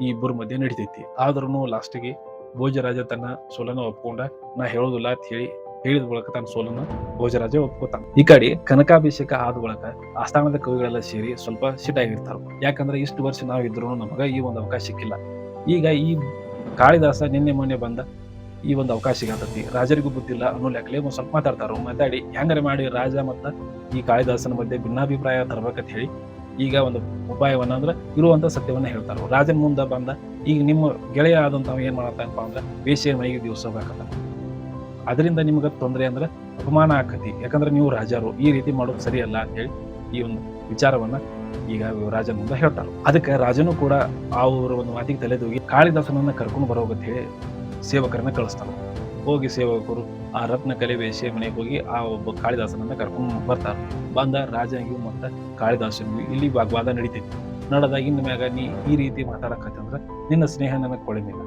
ಈ ಇಬ್ಬರ ಮಧ್ಯೆ ನಡಿತೈತಿ. ಆದ್ರೂ ಲಾಸ್ಟಿಗೆ ಭೋಜರಾಜ ತನ್ನ ಸೋಲನ ಒಪ್ಕೊಂಡ ನಾ ಹೇಳೋದಿಲ್ಲ ಅಂತ ಹೇಳಿ ಹೇಳಿದ ಬಳಿಕ ತನ್ನ ಸೋಲನ್ನು ಭೋಜರಾಜ ಒಪ್ಕೋತಾನೆ. ಈ ಕಡೆ ಕನಕಾಭಿಷೇಕ ಆದ ಬಳಿಕ ಆಸ್ಥಾನದ ಕವಿಗಳೆಲ್ಲ ಸೇರಿ ಸ್ವಲ್ಪ ಸಿಟ್ಟಾಗಿರ್ತಾರ. ಯಾಕಂದ್ರೆ ಇಷ್ಟು ವರ್ಷ ನಾವಿದ್ರು ನಮಗ ಈ ಒಂದು ಅವಕಾಶ ಸಿಕ್ಕಿಲ್ಲ. ಈಗ ಈ ಕಾಳಿದಾಸ ನಿನ್ನೆ ಮೊನ್ನೆ ಬಂದ ಈ ಒಂದು ಅವಕಾಶ ಸಿಗತೈತಿ, ರಾಜರಿಗೂ ಬುದ್ಧಿಲ್ಲ ಅನ್ನೋ ಲೆಕ್ಕಲೆ ಒಂದ್ ಸ್ವಲ್ಪ ಮಾತಾಡಿ ಹೆಂಗಾರೆ ಮಾಡಿ ರಾಜ ಮತ್ತ ಈ ಕಾಳಿದಾಸನ ಮಧ್ಯೆ ಭಿನ್ನಾಭಿಪ್ರಾಯ ತರ್ಬೇಕಂತ ಹೇಳಿ ಈಗ ಒಂದು ಉಪಾಯವನ್ನ ಅಂದ್ರ ಇರುವಂತ ಸತ್ಯವನ್ನ ಹೇಳ್ತಾರ. ರಾಜನ ಮುಂದ ಬಂದ ಈಗ ನಿಮ್ಮ ಗೆಳೆಯ ಆದಂತ ಏನ್ ಮಾಡತ್ತಪ್ಪ ಅಂದ್ರ ವೇಶ್ಯೆಯ ಮನೆಗೆ ದಿವಸ ಹೋಗಕತ್ತ, ಅದರಿಂದ ನಿಮ್ಗ ತೊಂದರೆ ಅಂದ್ರ ಅಪಮಾನ ಆಕತಿ, ಯಾಕಂದ್ರೆ ನೀವು ರಾಜರು ಈ ರೀತಿ ಮಾಡೋದು ಸರಿಯಲ್ಲ ಅಂತ ಹೇಳಿ ಈ ಒಂದು ವಿಚಾರವನ್ನ ಈಗ ರಾಜನ ಮುಂದೆ ಹೇಳ್ತಾರ. ಅದಕ್ಕೆ ರಾಜನು ಕೂಡ ಅವರ ಒಂದು ಮಾತಿಗೆ ತಲೆದೂಗಿ ಕಾಳಿದಾಸನನ್ನ ಕರ್ಕೊಂಡು ಬರೋಗಂತ ಹೇಳಿ ಸೇವಕರನ್ನ ಕಳಿಸ್ತಾರ. ಹೋಗಿ ಸೇವಕರು ಆ ರತ್ನಕಲೆ ವೇಶ್ಯೆ ಮನೆಗೆ ಹೋಗಿ ಆ ಒಬ್ಬ ಕಾಳಿದಾಸನನ್ನ ಕರ್ಕೊಂಡು ಬರ್ತಾರ. ಬಂದ ರಾಜನಿಗೂ ಮತ್ತ ಕಾಳಿದಾಸನಿಗೂ ಇಲ್ಲಿ ವಾಗ್ವಾದ ನಡೀತೈತಿ. ನಡೆದಾಗ ಇನ್ ಮ್ಯಾಗ ನೀ ಈ ರೀತಿ ಮಾತಾಡಕತ್ತಂದ್ರ ನಿನ್ನ ಸ್ನೇಹ ನನಗೆ ಕೊಳಿಮಿಲ್ಲ,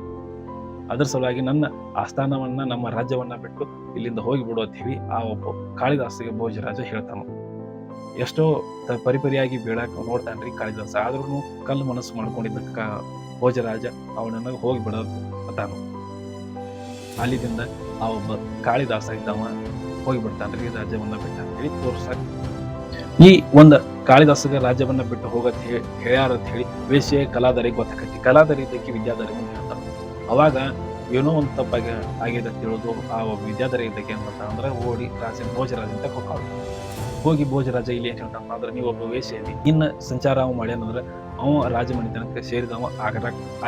ಅದ್ರ ಸಲುವಾಗಿ ನನ್ನ ಆಸ್ಥಾನವನ್ನ ನಮ್ಮ ರಾಜ್ಯವನ್ನ ಬಿಟ್ಟು ಇಲ್ಲಿಂದ ಹೋಗಿ ಬಿಡು ಅಂತ ಹೇಳಿ ಆ ಒಬ್ಬ ಕಾಳಿದಾಸಿಗೆ ಭೋಜರಾಜ ಹೇಳ್ತಾನ. ಎಷ್ಟೋ ಪರಿಪರಿಯಾಗಿ ಬೀಳಾಕ ನೋಡ್ತಾನ್ರಿ ಕಾಳಿದಾಸ, ಆದ್ರೂ ಕಲ್ಲು ಮನಸ್ಸು ಮಾಡ್ಕೊಂಡಿದ್ದ ಭೋಜರಾಜ ಅವನನ್ನ ಹೋಗಿ ಬಿಡೋದು ತಾನು. ಅಲ್ಲಿದಿಂದ ಆ ಒಬ್ಬ ಕಾಳಿದಾಸ ಇದ್ದವ ಹೋಗಿ ಬಿಡ್ತಾನ್ರಿ ರಾಜ್ಯವನ್ನ ಬಿಟ್ಟ ಅಂತ ಹೇಳಿ ತೋರ್ಸಾಕ. ಈ ಒಂದ ಕಾಳಿದಾಸಗ ರಾಜ್ಯವನ್ನ ಬಿಟ್ಟು ಹೋಗತ್ ಹೇಳ್ಯಾರ ಅಂತ ಹೇಳಿ ವೇಶ್ಯೆ ಕಲಾದರಿಗೆ ಗೊತ್ತಾಕತಿ. ಕಲಾದರಿ ಇದ್ದಕ್ಕೆ ವಿದ್ಯಾಧರಿ ಹೇಳ್ತಾರ. ಅವಾಗ ಏನೋ ಒಂದು ತಪ್ಪಾಗಿ ಆಗಿದೆ ಅಂತ ಹೇಳೋದು ಆ ಒಬ್ಬ ವಿದ್ಯಾಧರಿ ಇದ್ದಕ್ಕೆ ಏನ್ ಮಾಡ್ತಾರ ಅಂದ್ರೆ ಓಡಿ ಭೋಜರಾಜ ಅಂತ ಹೋಗ್ತಾವ. ಹೋಗಿ ಭೋಜರಾಜ ಇಲ್ಲಿ ಏನ್ ಹೇಳ್ತಾನ ಅಂದ್ರೆ ನೀವು ಒಬ್ಬ ವೇಶ್ಯೆಯಲ್ಲಿ ಇನ್ನ ಸಂಚಾರ ಅವ ಮಾಡ್ಯಾನಂದ್ರೆ ಅವ ರಾಜಮನೆತನಕ್ಕೆ ಸೇರಿದವ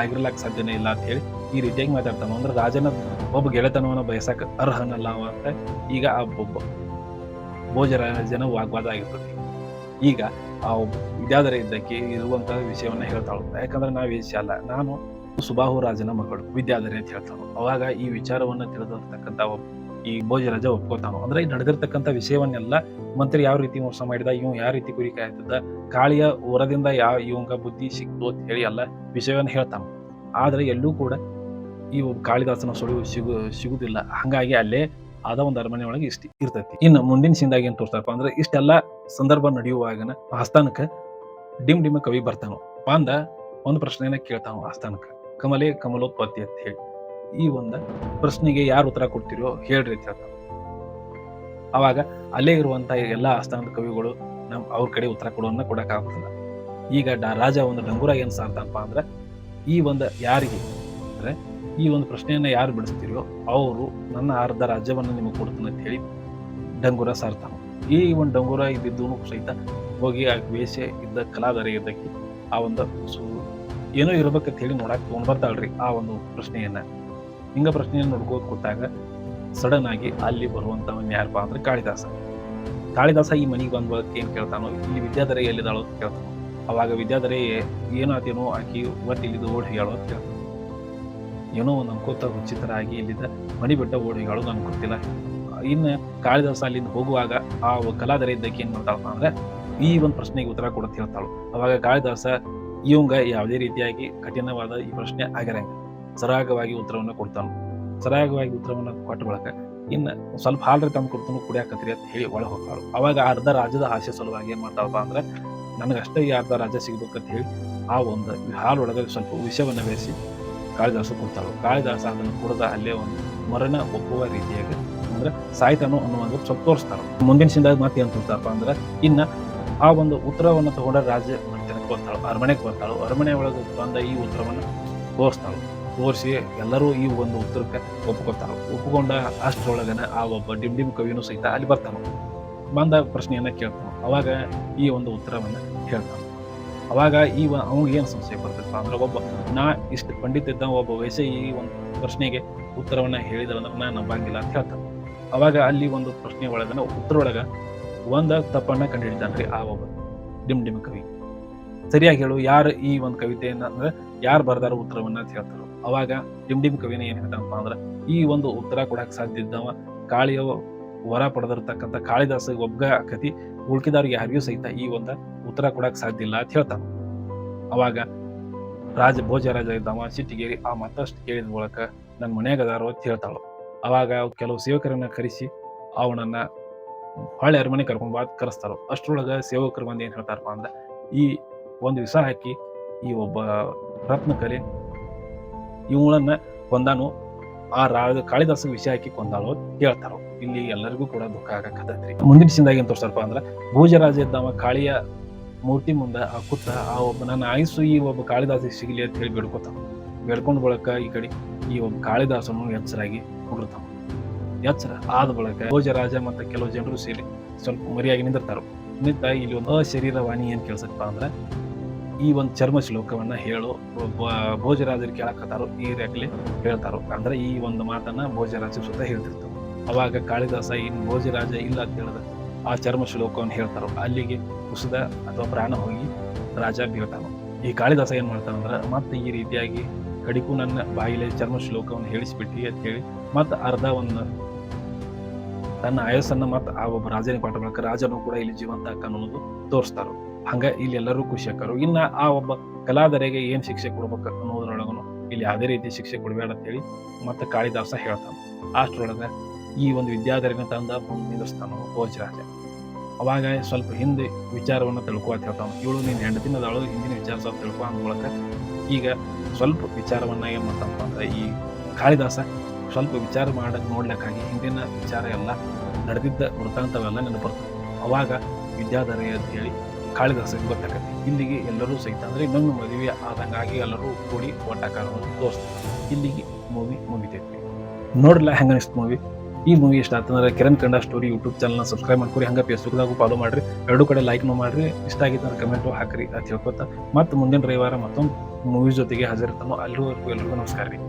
ಆಗಿರ್ಲಾಕ ಸಾಧ್ಯನೇ ಇಲ್ಲ ಅಂತ ಹೇಳಿ ಈ ರೀತಿಯಾಗಿ ಮಾತಾಡ್ತಾನ. ಅಂದ್ರೆ ರಾಜನ ಒಬ್ಬ ಗೆಳೆತನವನ್ನ ಬಯಸಕ್ ಅರ್ಹನಲ್ಲ ಅವ ಅಂತ ಈಗ ಆ ಒಬ್ಬ ಭೋಜರಾಜನ ವಾಗ್ವಾದ ಆಗಿರ್ತದೆ. ಈಗ ಆ ವಿದ್ಯಾಧರ ಇದ್ದಕ್ಕೆ ಇರುವಂತಹ ವಿಷಯವನ್ನ ಹೇಳ್ತಾಳು. ಯಾಕಂದ್ರೆ ನಾ ವೇಶ್ಯ ಅಲ್ಲ, ನಾನು ಸುಬಾಹು ರಾಜನ ಮಗಳು ವಿದ್ಯಾಧರಿ ಅಂತ ಹೇಳ್ತಾನು. ಅವಾಗ ಈ ವಿಚಾರವನ್ನ ತಿಳಿದಿರ್ತಕ್ಕಂಥ ಈ ಭೋಜರಾಜ ಒಪ್ಕೋತಾನು. ಅಂದ್ರೆ ನಡೆದಿರ್ತಕ್ಕಂಥ ವಿಷಯವನ್ನೆಲ್ಲ ಮಂತ್ರಿ ಯಾವ ರೀತಿ ಮೋಸ ಮಾಡಿದ, ಇವ್ ಯಾವ ರೀತಿ ಕುರಿ ಕಾಯ್ತಿದ್ದ, ಕಾಳಿಯ ಹೊರದಿಂದ ಇವಂಗ ಬುದ್ಧಿ ಸಿಕ್ತು ಅಂತ ಹೇಳಿ ಎಲ್ಲ ವಿಷಯವನ್ನ ಹೇಳ್ತಾನ. ಆದ್ರೆ ಎಲ್ಲೂ ಕೂಡ ಈ ಕಾಳಿದಾಸನ ಸುಳಿವು ಸಿಗುದಿಲ್ಲ. ಹಂಗಾಗಿ ಅಲ್ಲೇ ಆದ ಒಂದು ಅರಮನೆ ಒಳಗೆ ಇಷ್ಟ ಇರ್ತೈತಿ. ಇನ್ನು ಮುಂದಿನ ಸಿಂದಾಗ ಏನ್ ತೋರ್ತಾರಪ್ಪ ಅಂದ್ರೆ ಇಷ್ಟೆಲ್ಲಾ ಸಂದರ್ಭ ನಡೆಯುವಾಗನ ಆಸ್ಥಾನಕ್ಕ ಡಿಮ್ ಕವಿ ಬರ್ತಾನ. ಬಂದ ಒಂದು ಪ್ರಶ್ನೆಯನ್ನ ಕೇಳ್ತಾನ ಆಸ್ಥಾನಕ್ಕ, ಕಮಲೆ ಕಮಲೋತ್ಪತ್ತಿ ಅಂತ ಹೇಳಿ. ಈ ಒಂದು ಪ್ರಶ್ನೆಗೆ ಯಾರು ಉತ್ತರ ಕೊಡ್ತಿರೋ ಹೇಳ್ರಿ ಅಂತ ಹೇಳ್ತಾನ. ಅವಾಗ ಅಲ್ಲೇ ಇರುವಂತ ಎಲ್ಲಾ ಆಸ್ಥಾನದ ಕವಿಗಳು ಅವ್ರ ಕಡೆ ಉತ್ತರ ಕೊಡೋನ್ನ ಕೊಡಕ್ ಆಗುದಿಲ್ಲ. ಈಗ ರಾಜ ಒಂದು ಡಂಗುರ ಏನ್ ಸಾರ್ತಾನಪ್ಪ ಅಂದ್ರೆ ಈ ಒಂದು ಯಾರಿಗೆ ಅಂದ್ರೆ ಈ ಒಂದು ಪ್ರಶ್ನೆಯನ್ನ ಯಾರು ಬಿಡಿಸ್ತಿರೋ ಅವರು ನನ್ನ ಅರ್ಧ ರಾಜ್ಯವನ್ನ ನಿಮಗೆ ಕೊಡ್ತಾನೆ ಅಂತ ಹೇಳಿ ಡಂಗುರ ಸಾರ್ತಾನ. ಈ ಒಂದು ಡಂಗುರ ಇದ್ದಿದ್ದು ಸಹಿತ ಹೋಗಿ ಆ ವೇಷೆ ಇದ್ದ ಕಲಾದರಿ ಇದ್ದಕ್ಕೆ ಆ ಒಂದು ಏನೋ ಇರ್ಬೇಕಂತ ಹೇಳಿ ನೋಡಕ್ ತಗೊಂಡ್ ಬರ್ತಾಳ್ರಿ ಆ ಒಂದು ಪ್ರಶ್ನೆಯನ್ನ. ಹಿಂಗ ಪ್ರಶ್ನೆಯನ್ನ ನೋಡ್ಕೋದ್ ಕೊಟ್ಟಾಗ ಸಡನ್ ಆಗಿ ಅಲ್ಲಿ ಬರುವಂತವನ್ ಯಾರಪ್ಪ ಅಂದ್ರೆ ಕಾಳಿದಾಸ ಈ ಮನೆಗೆ ಬಂದ್ ಬಳಕ ಏನ್ ಕೇಳ್ತಾನೋ, ಇಲ್ಲಿ ವಿದ್ಯಾಧರೆ ಎಲ್ಲಿದಾಳೋ ಅಂತ ಕೇಳ್ತಾನೋ. ಅವಾಗ ವಿದ್ಯಾಧರೆ ಏನಾತೇನೋ ಆಕಿ ಒಟ್ಟು ಇಲ್ಲಿದ್ದು ಓಡ್ ಹೇಳೋ ಅಂತ ಕೇಳ್ತಾನ. ಏನೋ ಒಂದು ಅನ್ಕೋತ ಹುಚ್ಚಿತರ ಆಗಿ ಇಲ್ಲಿದ್ದ ಮನಿ ಬಿಟ್ಟ ಓಡಿ ಹೇಳೋದು ನನ್ಗೆ ಗೊತ್ತಿಲ್ಲ. ಇನ್ನು ಕಾಳಿದಾಸ ಅಲ್ಲಿಂದ ಹೋಗುವಾಗ ಆ ಕಲಾದರ ಇದ್ದಕ್ಕೆ ಏನ್ ಮಾಡ್ತಾಳಪ್ಪ ಅಂದ್ರೆ ಈ ಒಂದು ಪ್ರಶ್ನೆಗೆ ಉತ್ತರ ಕೊಡತ್ ಹೇಳ್ತಾಳು. ಅವಾಗ ಕಾಳಿದಾಸ ಇವಂಗ ಯಾವುದೇ ರೀತಿಯಾಗಿ ಕಠಿಣವಾದ ಈ ಪ್ರಶ್ನೆ ಆಗಿರಂಗ ಸರಾಗವಾಗಿ ಉತ್ತರವನ್ನ ಕೊಡ್ತಾನು. ಸರಾಗವಾಗಿ ಉತ್ತರವನ್ನ ಕೊಟ್ಟ ಬಳಕ ಇನ್ನು ಸ್ವಲ್ಪ ಹಾಲ್ರಿ ತಂದು ಕೊಡ್ತಾನು ಕುಡಿಯಾಕತ್ರಿ ಅಂತ ಹೇಳಿ ಒಳಗೆ ಹೋಗ್ತಾಳು. ಅವಾಗ ಅರ್ಧ ರಾಜ್ಯದ ಆಸೆ ಸಲುವಾಗಿ ಏನ್ ಮಾಡ್ತಾಳಪ್ಪ ಅಂದ್ರೆ ನನಗಷ್ಟೇ ಈ ಅರ್ಧ ರಾಜ್ಯ ಸಿಗ್ಬೇಕಂತ ಹೇಳಿ ಆ ಒಂದು ಹಾಲೊಳಗೆ ಸ್ವಲ್ಪ ವಿಷವನ್ನ ಬೇಯಿಸಿ ಕಾಳಿದಾಸ ಕೊಡ್ತಾಳು. ಕಾಳಿದಾಸ ಅದನ್ನು ಕುಡ್ದ ಅಲ್ಲೇ ಒಂದು ಮರಣ ಒಪ್ಪುವ ರೀತಿಯಾಗಿ ಅಂದ್ರೆ ಸಾಯ್ತಾನು ಅನ್ನುವಂಗ ಸ್ವಲ್ಪ ತೋರಿಸ್ತಾರ. ಮುಂದಿನ ಸಿಂದಾಗ ಮತ್ತೆ ಏನ್ ತೋರಿಸ್ತಾರಪ್ಪ ಅಂದ್ರೆ ಇನ್ನ ಆ ಒಂದು ಉತ್ತರವನ್ನ ತಗೊಂಡ ರಾಜ್ಯ ಮನೆತನಕ್ಕೆ ಬರ್ತಾಳು, ಅರಮನೆಗೆ ಬರ್ತಾಳು. ಅರಮನೆ ಒಳಗೆ ಬಂದ ಈ ಉತ್ತರವನ್ನ ತೋರಿಸ್ತಾಳು. ತೋರಿಸಿ ಎಲ್ಲರೂ ಈ ಒಂದು ಉತ್ತರಕ್ಕೆ ಒಪ್ಕೊತಾರ. ಒಪ್ಪಿಕೊಂಡ ಅಷ್ಟರೊಳಗನ ಆ ಒಬ್ಬ ಡಿಮ್ ಕವಿನೂ ಸಹಿತ ಅಲ್ಲಿ ಬರ್ತಾನ. ಬಂದ ಪ್ರಶ್ನೆಯನ್ನ ಕೇಳ್ತಾನ. ಅವಾಗ ಈ ಒಂದು ಉತ್ತರವನ್ನ ಹೇಳ್ತಾನ. ಅವಾಗ ಅವ್ನಿಗೆ ಏನ್ ಸಂಶಯ ಬರ್ತೈತಪ್ಪ ಅಂದ್ರೆ ಒಬ್ಬ ನಾ ಇಷ್ಟು ಪಂಡಿತ ಇದ್ದ ಒಬ್ಬ ವಯಸ್ಸೆ ಈ ಒಂದು ಪ್ರಶ್ನೆಗೆ ಉತ್ತರವನ್ನ ಹೇಳಿದ್ರಂದ್ರೆ ನಾ ನಂಬಂಗಿಲ್ಲ ಅಂತ ಹೇಳ್ತಾನ. ಅವಾಗ ಅಲ್ಲಿ ಒಂದು ಪ್ರಶ್ನೆ ಒಳಗನ ಉತ್ತರ ಒಳಗ ಒಂದ ತಪ್ಪನ್ನ ಕಂಡು ಹಿಡಿತಾನ್ರಿ ಆ ಒಬ್ಬ ಡಿಮ್ ಕವಿ. ಸರಿಯಾಗಿ ಹೇಳು ಯಾರು ಈ ಒಂದು ಕವಿತೆಯನ್ನ ಅಂದ್ರೆ ಯಾರು ಬರ್ದಾರ ಉತ್ತರವನ್ನ ಅಂತ ಹೇಳ್ತಾರ. ಅವಾಗ ಡಿಮ್ ಕವಿನ ಏನ್ ಹೇಳ್ತಾನಪ್ಪ ಅಂದ್ರ ಈ ಒಂದು ಉತ್ತರ ಕೊಡಕ್ ಸಾಧ್ಯ ಇದ್ದವ ಕಾಳಿಯ ವರ ಪಡೆದಿರ್ತಕ್ಕಂಥ ಕಾಳಿದಾಸ ಒಬ್ಬ ಕತಿ, ಉಳ್ಕಿದವ್ರಿಗೆ ಯಾರಿಗೂ ಸಹಿತ ಈ ಒಂದು ಉತ್ತರ ಕೊಡಕ್ ಸಾಧ್ಯ ಇಲ್ಲ ಅಂತ ಹೇಳ್ತಾನ. ಅವಾಗ ಭೋಜರಾಜ ಇದ್ದವ ಸಿಟ್ಟಿಗೇರಿ ಆ ಮತ್ತಷ್ಟು ಕೇಳಿದ ಮೂಲಕ ನನ್ ಮನೆಯಾಗದಾರು ಅಂತ ಹೇಳ್ತಾಳು. ಅವಾಗ ಕೆಲವು ಸೇವಕರನ್ನ ಕರೆಸಿ ಅವನನ್ನ ಹೊಳೆ ಅರಮನೆ ಕರ್ಕೊಂಡ್ ಕರೆಸ್ತಾರ. ಅಷ್ಟ್ರೊಳಗ ಸೇವಕರು ಬಂದು ಏನ್ ಹೇಳ್ತಾರಪ್ಪ ಅಂದ್ರೆ ಈ ಒಂದು ವಿಷ ಹಾಕಿ ಈ ಒಬ್ಬ ರತ್ನಕಲೆ ಇವಳನ್ನ ಕೊಂದಾನು, ಆ ಕಾಳಿದಾಸ ವಿಷ ಹಾಕಿ ಕೊಂದಾಳು ಹೇಳ್ತಾರ. ಇಲ್ಲಿ ಎಲ್ಲರಿಗೂ ಕೂಡ ದುಃಖ ಆಗಕತ್ತೈತ್ರಿ. ಮುಂದಿನ ಸಿಂದಾಗ ಏನ್ ತೋರ್ಸಾರಪ್ಪ ಅಂದ್ರ ಭೋಜರಾಜ ಇದ್ದವ ಕಾಳಿಯ ಮೂರ್ತಿ ಮುಂದ ಆ ಕೂತ ಆ ಒಬ್ಬ ನನ್ನ ಆಯುಸ್ಸು ಈ ಒಬ್ಬ ಕಾಳಿದಾಸ ಸಿಗಲಿ ಅಂತ ಹೇಳಿ ಬೇಡ್ಕೊತಾನ. ಬೇಡ್ಕೊಂಡ್ ಬಳಕ ಈ ಕಡೆ ಈ ಒಬ್ಬ ಕಾಳಿದಾಸನು ಎಚ್ಚರಾಗಿ ಕುಡಿರ್ತಾನ. ಎಚ್ಚರ ಆದ ಬಳಕ ಭೋಜರಾಜ ಮತ್ತೆ ಕೆಲವು ಜನರು ಸೇರಿ ಸ್ವಲ್ಪ ಮರಿಯಾಗಿ ನಿಂದಿರ್ತಾರ. ನಿಂತ ಇಲ್ಲಿ ಒಂದು ಅಶರೀರವಾಣಿ ಏನ್ ಕೇಳ್ಸಪ್ಪ ಅಂದ್ರ ಈ ಒಂದು ಚರ್ಮ ಶ್ಲೋಕವನ್ನ ಹೇಳು ಭೋಜರಾಜರು ಕೇಳಕತ್ತಾರೋ ಈ ರೇಖಲೆ ಹೇಳ್ತಾರೋ. ಅಂದ್ರೆ ಈ ಒಂದು ಮಾತನ್ನ ಭೋಜರಾಜ ಸುತ್ತ ಹೇಳ್ತಿರ್ತಾರ. ಅವಾಗ ಕಾಳಿದಾಸ ಇನ್ ಭೋಜರಾಜ ಇಲ್ಲ ಅಂತ ಹೇಳಿದ ಆ ಚರ್ಮ ಶ್ಲೋಕವನ್ನು ಹೇಳ್ತಾರೋ ಅಲ್ಲಿಗೆ ಕುಸಿದ ಅಥವಾ ಪ್ರಾಣ ಹೋಗಿ ರಾಜ ಬೀಳ್ತಾನ. ಈ ಕಾಳಿದಾಸ ಏನ್ ಮಾಡ್ತಾನಂದ್ರ ಮತ್ತೆ ಈ ರೀತಿಯಾಗಿ ಕಡಿಕು ನನ್ನ ಬಾಯಿಲೆ ಚರ್ಮ ಶ್ಲೋಕವನ್ನು ಹೇಳಿಸ್ಬಿಟ್ಟಿ ಅಂತ ಹೇಳಿ ಮತ್ತ ಅರ್ಧ ಒಂದು ತನ್ನ ಆಯಸ್ಸನ್ನ ಮತ್ತ ಆ ಒಬ್ಬ ರಾಜನಿಗೆ ಪಾಠ ಬಳಕ ರಾಜನು ಕೂಡ ಇಲ್ಲಿ ಜೀವಂತ ಅನ್ನೋದು ತೋರಿಸ್ತಾರ. ಹಂಗ ಇಲ್ಲಿ ಎಲ್ಲರೂ ಖುಷಿ ಆಕಾರು. ಇನ್ನ ಆ ಒಬ್ಬ ಕಲಾದರೆಗೆ ಏನ್ ಶಿಕ್ಷೆ ಕೊಡ್ಬೇಕು ಅನ್ನೋದ್ರೊಳಗನು ಇಲ್ಲಿ ಯಾವುದೇ ರೀತಿ ಶಿಕ್ಷೆ ಕೊಡಬೇಡ ಅಂತ ಹೇಳಿ ಮತ್ತೆ ಕಾಳಿದಾಸ ಹೇಳ್ತಾನ. ಅಷ್ಟರೊಳಗ ಈ ಒಂದು ವಿದ್ಯಾಧರಿನ ತಂದ ನಿಂದಿಸ್ತಾನ ಭೋಜರಾಜ. ಅವಾಗ ಸ್ವಲ್ಪ ಹಿಂದೆ ವಿಚಾರವನ್ನ ತಿಳ್ಕೊ ಅಂತ ಹೇಳ್ತಾನ. ಇವಳು ನೀನ್ ಹೆಂಡತಿನದಾಳು ಹಿಂದಿನ ವಿಚಾರ ಸ್ವಲ್ಪ ತಿಳ್ಕೊ ಅಂದ ಮೂಲಕ ಈಗ ಸ್ವಲ್ಪ ವಿಚಾರವನ್ನ ಏನ್ ಮಾಡ್ತಾನಪ್ಪ ಅಂದ್ರೆ ಈ ಕಾಳಿದಾಸ ಸ್ವಲ್ಪ ವಿಚಾರ ಮಾಡಕ್ ನೋಡ್ಲಿಕ್ಕಾಗಿ ಹಿಂದಿನ ವಿಚಾರ ಎಲ್ಲ ನಡೆದಿದ್ದ ವೃತ್ತಾಂತವೆಲ್ಲ ನೆನಪರ್ತದೆ. ಅವಾಗ ವಿದ್ಯಾಧರೆ ಅಂತ ಹೇಳಿ ಕಾಳಿದಾಸಕ್ಕೆ ಗೊತ್ತಾಗತ್ತೆ. ಇಲ್ಲಿಗೆ ಎಲ್ಲರೂ ಸಹಿತ ಅಂದ್ರೆ ಇನ್ನೊಂದು ಮದುವೆ ಆದಂಗಾಗಿ ಎಲ್ಲರೂ ಕೂಡಿ ಒಟ್ಟಾಕಾರವನ್ನು ತೋರಿಸ್ತಾರೆ. ಇಲ್ಲಿಗೆ ಮೂವಿ ಮುಗಿತೈತಿ. ನೋಡ್ರಲ್ಲ ಹೆಂಗ ಅನಿಸ್ತು ಮೂವಿ. ಈ ಮೂವಿ ಇಷ್ಟ ಆತಂದ್ರೆ ಕಿರಣ್ ಕಂಡ ಸ್ಟೋರಿ ಯೂಟ್ಯೂಬ್ ಚಾನಲ್ನ ಸಬ್ಸ್ಕ್ರೈಬ್ ಮಾಡ್ಕೊರಿ. ಹಂಗೆ ಫೇಸ್ಬುಕ್ದಾಗೂ ಫಾಲೋ ಮಾಡ್ರಿ. ಎರಡೂ ಕಡೆ ಲೈಕ್ನು ಮಾಡ್ರಿ. ಇಷ್ಟ ಆಗಿತ್ತು ಕಮೆಂಟು ಹಾಕ್ರಿ ಅಂತ ಹೇಳ್ಕೊತ ಮತ್ತೆ ಮುಂದಿನ ರವಿವಾರ ಮತ್ತೊಂದು ಮೂವಿ ಜೊತೆಗೆ ಹಾಜರಿರ್ತಾನೋ. ಅಲ್ಲಿವರೆಗೂ ಎಲ್ಲರಿಗೂ ನಮಸ್ಕಾರ ರೀ.